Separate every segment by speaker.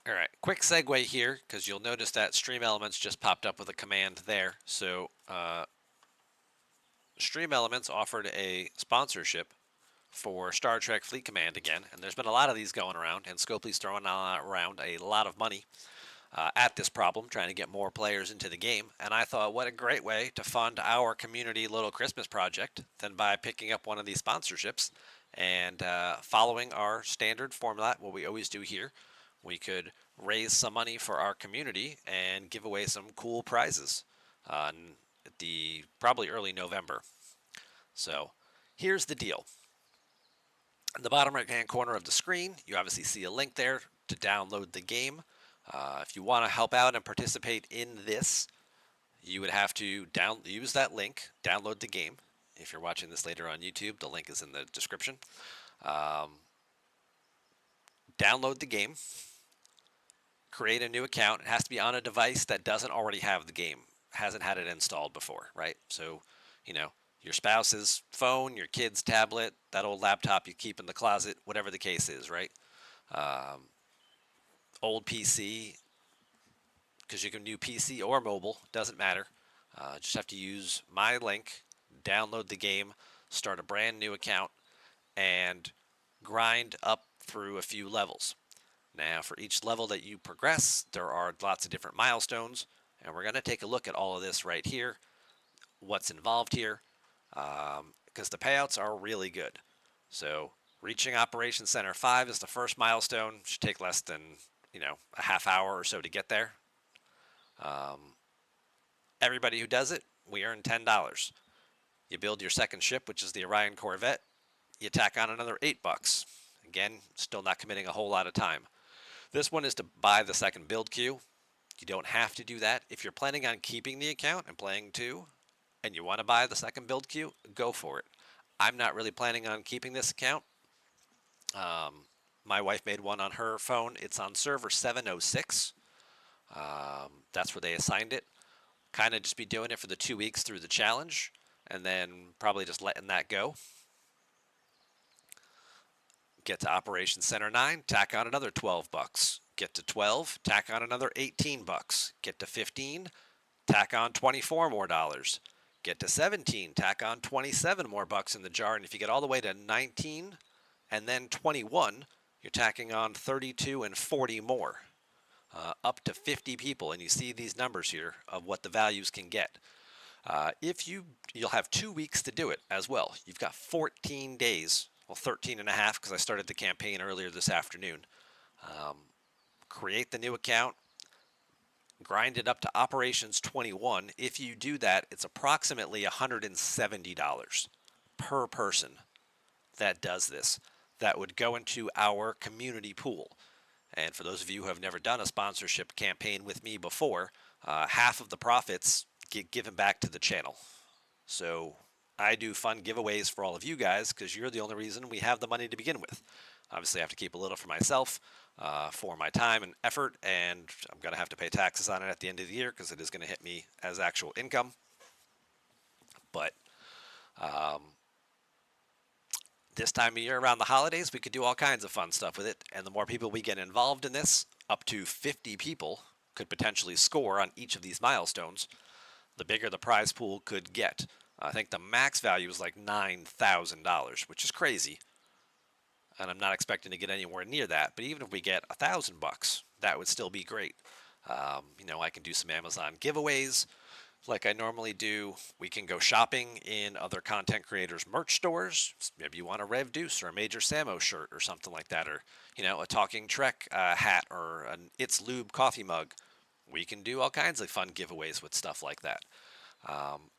Speaker 1: All right, quick segue here because you'll notice that Stream Elements just popped up with a command there. So Stream Elements offered a sponsorship for Star Trek Fleet Command again, and there's been a lot of these going around, and Scopely's throwing around a lot of money at this problem, trying to get more players into the game. And I thought, what a great way to fund our community little Christmas project than by picking up one of these sponsorships and following our standard format, what we always do here. We could raise some money for our community and give away some cool prizes at the probably early November. So here's the deal. In the bottom right hand corner of the screen, you obviously see a link there to download the game. If you want to help out and participate in this, you would have to use that link, download the game. If you're watching this later on YouTube, the link is in the description. Um, Download the game, create a new account. It has to be on a device that doesn't already have the game, hasn't had it installed before, right? So, you know, your spouse's phone, your kid's tablet, that old laptop you keep in the closet, whatever the case is, right? Um, Old PC, because you can do PC or mobile, doesn't matter. Just have to use my link, download the game, start a brand new account, and grind up through a few levels. Now, for each level that you progress, there are lots of different milestones, and we're going to take a look at all of this right here, what's involved here, because the payouts are really good. So, reaching Operations Center 5 is the first milestone. Should take less than, a half hour or so to get there. Everybody who does it, we earn $10. You build your second ship, which is the Orion Corvette. You tack on another $8. Again, still not committing a whole lot of time. This one is to buy the second build queue. You don't have to do that. If you're planning on keeping the account and playing too, and you want to buy the second build queue, go for it. I'm not really planning on keeping this account. My wife made one on her phone. It's on server 706. That's where they assigned it. Kind of just be doing it for the 2 weeks through the challenge, and then probably just letting that go. Get to Operations Center 9, tack on another $12. Get to 12, tack on another $18. Get to 15, tack on 24 more dollars. Get to 17, tack on 27 more bucks in the jar. And if you get all the way to 19 and then 21, you're tacking on 32 and 40 more. Up to 50 people, and you see these numbers here of what the values can get. You'll have 2 weeks to do it as well. You've got 14 days, well, 13 and a half because I started the campaign earlier this afternoon. Create the new account, grind it up to Operations 21. If you do that, it's approximately $170 per person that does this. That would go into our community pool. And for those of you who have never done a sponsorship campaign with me before, half of the profits get given back to the channel. So I do fun giveaways for all of you guys because you're the only reason we have the money to begin with. Obviously, I have to keep a little for myself for my time and effort, and I'm going to have to pay taxes on it at the end of the year because it is going to hit me as actual income. But this time of year around the holidays, we could do all kinds of fun stuff with it. And the more people we get involved in this, up to 50 people could potentially score on each of these milestones, the bigger the prize pool could get. I think the max value is like $9,000, which is crazy. And I'm not expecting to get anywhere near that. But even if we get $1,000, that would still be great. I can do some Amazon giveaways like I normally do. We can go shopping in other content creators' merch stores. Maybe you want a Rev Deuce or a Major Samo shirt or something like that, or a Talking Trek hat or an It's Lube coffee mug. We can do all kinds of fun giveaways with stuff like that.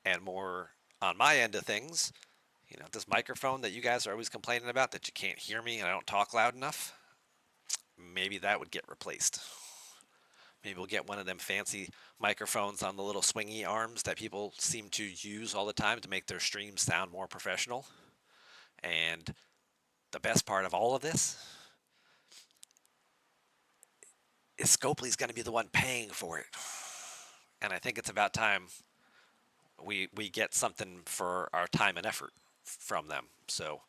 Speaker 1: And more on my end of things, this microphone that you guys are always complaining about that you can't hear me and I don't talk loud enough, maybe that would get replaced. Maybe we'll get one of them fancy microphones on the little swingy arms that people seem to use all the time to make their streams sound more professional. And the best part of all of this is Scopely's going to be the one paying for it. And I think it's about time we get something for our time and effort from them. So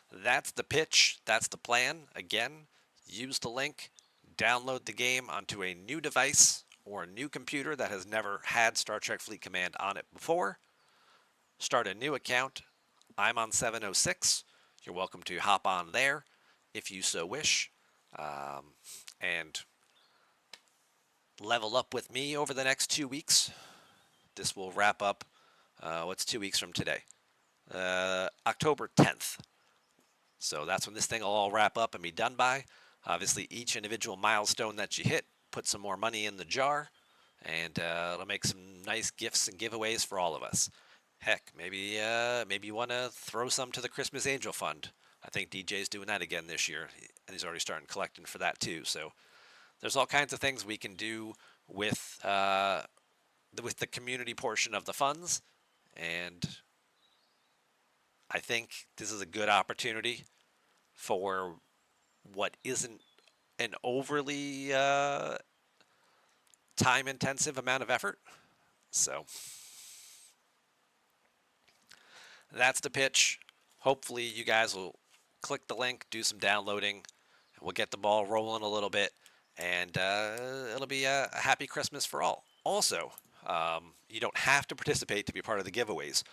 Speaker 1: that's the pitch. That's the plan. Again, use the link, download the game onto a new device or a new computer that has never had Star Trek Fleet Command on it before. Start a new account. I'm on 706. You're welcome to hop on there if you so wish, and level up with me over the next 2 weeks. This will wrap up, what's 2 weeks from today? October 10th. So that's when this thing will all wrap up and be done by. Obviously, each individual milestone that you hit puts some more money in the jar, and it'll make some nice gifts and giveaways for all of us. Heck, maybe you want to throw some to the Christmas Angel Fund. I think DJ's doing that again this year, and he's already starting collecting for that too. So there's all kinds of things we can do with the community portion of the funds, and I think this is a good opportunity for what isn't an overly time-intensive amount of effort. So that's the pitch. Hopefully you guys will click the link, do some downloading, and we'll get the ball rolling a little bit, and it'll be a happy Christmas for all. Also, you don't have to participate to be part of the giveaways,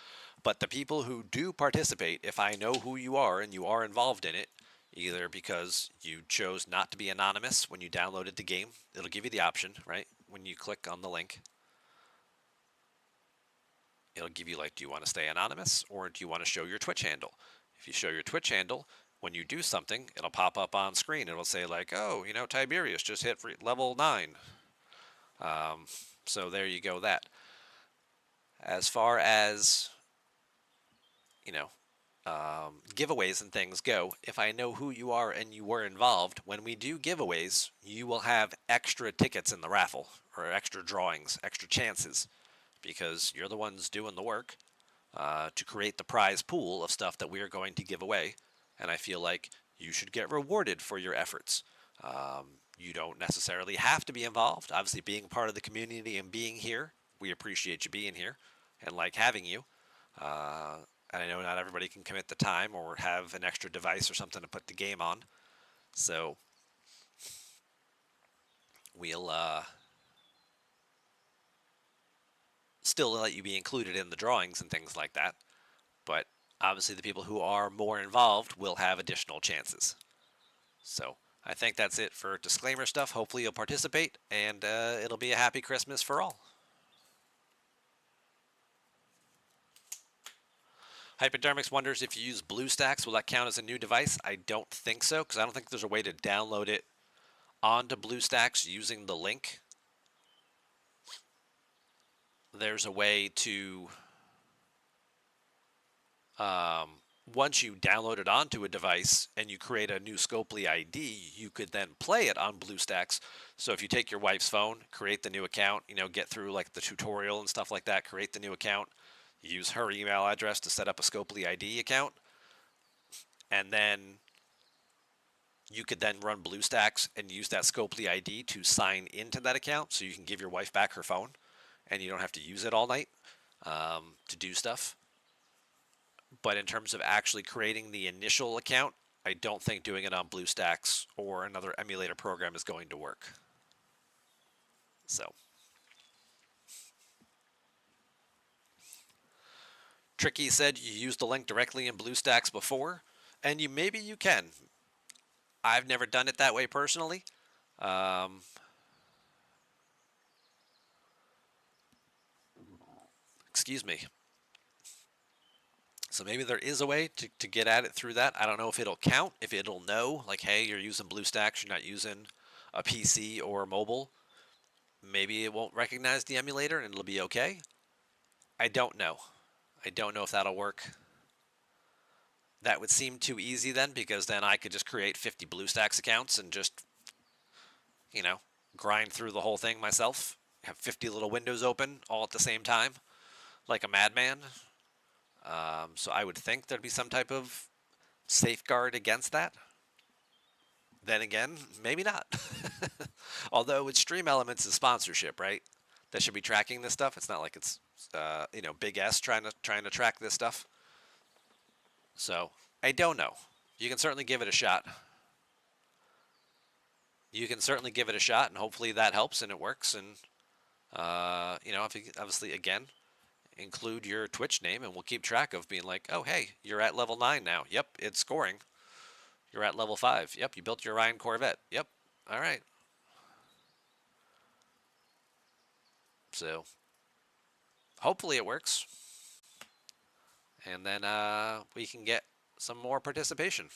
Speaker 1: but the people who do participate, if I know who you are and you are involved in it, either because you chose not to be anonymous when you downloaded the game, it'll give you the option, right? When you click on the link, it'll give you like, do you want to stay anonymous or do you want to show your Twitch handle? If you show your Twitch handle, when you do something, it'll pop up on screen. It'll say like, oh, Tiberius just hit level 9. So there you go, that. As far as, giveaways and things go, if I know who you are and you were involved, when we do giveaways, you will have extra tickets in the raffle, or extra drawings, extra chances, because you're the ones doing the work to create the prize pool of stuff that we are going to give away, and I feel like you should get rewarded for your efforts. You don't necessarily have to be involved. Obviously, being part of the community and being here, we appreciate you being here and like having you. And I know not everybody can commit the time or have an extra device or something to put the game on. So we'll still let you be included in the drawings and things like that. But obviously the people who are more involved will have additional chances. So I think that's it for disclaimer stuff. Hopefully you'll participate, and it'll be a happy Christmas for all. Hypodermics wonders if you use BlueStacks, will that count as a new device? I don't think so, because I don't think there's a way to download it onto BlueStacks using the link. There's a way to, once you download it onto a device and you create a new Scopely ID, you could then play it on BlueStacks. So if you take your wife's phone, create the new account, get through like the tutorial and stuff like that, create the new account, use her email address to set up a Scopely ID account, and then you could then run BlueStacks and use that Scopely ID to sign into that account, so you can give your wife back her phone, and you don't have to use it all night to do stuff. But in terms of actually creating the initial account, I don't think doing it on BlueStacks or another emulator program is going to work. So Tricky said you used the link directly in BlueStacks before, and maybe you can. I've never done it that way personally. Excuse me. So maybe there is a way to get at it through that. I don't know if it'll count, if it'll know, like, hey, you're using BlueStacks, you're not using a PC or mobile. Maybe it won't recognize the emulator and it'll be okay. I don't know. I don't know if that'll work. That would seem too easy then, because then I could just create 50 BlueStacks accounts and just, grind through the whole thing myself. Have 50 little windows open all at the same time, like a madman. So I would think there'd be some type of safeguard against that. Then again, maybe not. Although with Stream Elements is sponsorship, right? That should be tracking this stuff. It's not like it's Big S trying to track this stuff. So I don't know. You can certainly give it a shot. you can certainly give it a shot, and hopefully that helps and it works. And if you obviously again include your Twitch name, and we'll keep track of being like, oh hey, you're at level 9 now. Yep, it's scoring. You're at level 5. Yep, you built your Orion Corvette. Yep. All right. So hopefully it works, and then we can get some more participation.